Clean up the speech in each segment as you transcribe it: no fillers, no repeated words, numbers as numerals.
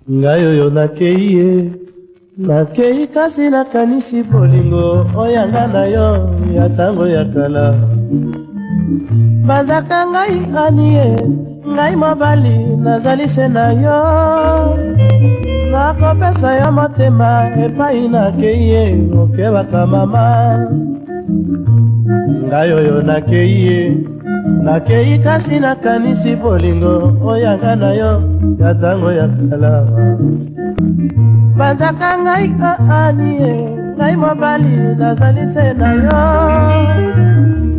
ngai oyo nakei ye, nakei kasi nakanisi bolingo oyanga na yo ya tango ya kala. Banzaka ngai ani ye, ngai mobali nazali se na yo, nakopesa yo motema epai nakei ye okebaka mama. Ngai oyo nakei ye, nakei kasi nakanisi bolingo oyanga na yo ya tango ya kala. Banzaka ngai ani ye, ngai mobali nazali se na yo,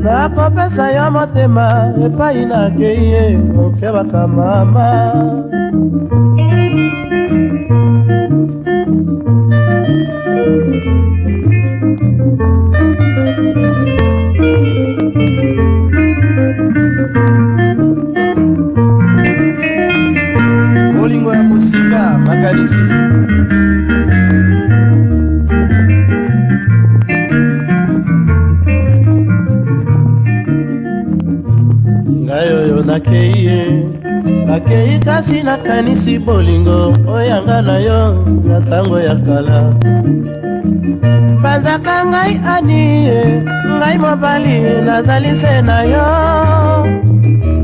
nakopesa yo motema epai nakei ye okebaka mama. Bolingo ya musika makanisi ngai oyo nakei ye, nakei kasi nakanisi bolingo oyanga na yo ya tango ya kala. Banzaka ngai ani ye, ngai mobali nazali se na yo,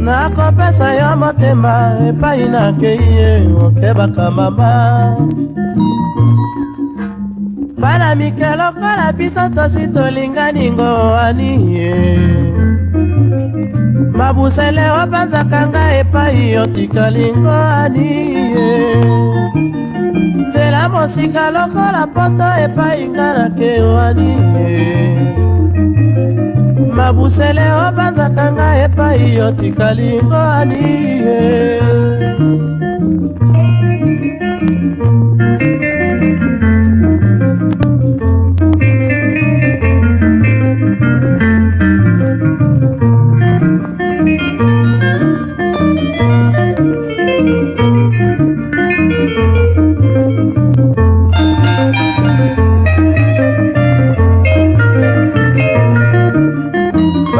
nakopesa yo motema epai nakei ye okebaka mama. Bana mikelo kola biso tosi tolingani ngo ani ye, mabusele obanzaka ngai epai otikali ngo ani ye, nzela mosika lokola poto epai nga nakei ani ye, mabusele obanzaka ngai epai otikali ngo ani ye.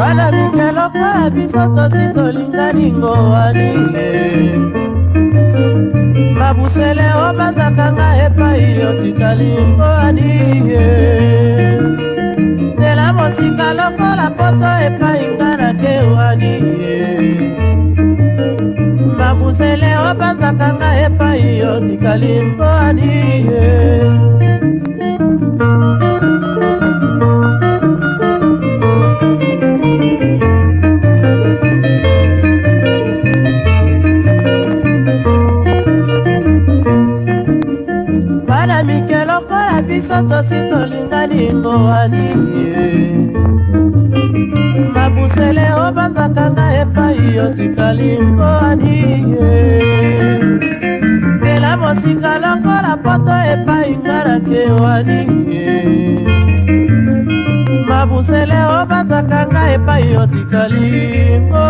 Bana mikelo kwa biso tosi tolingani ngo ani ye, mabusele obanzaka ngai epai otikali ngo ani ye, nzela mosika lokola poto epai nga nakei ani ye, mabusele obanzaka ngai epai otikali ngo ani ye. Bana mikelo kola biso tosi tolingani ngo ani ye, mabusele obanzaka ngai epai otikali ngo ani ye, nzela mosika lokola poto epai nga nakei ani ye, mabusele obanzaka ngai epai otikali ngo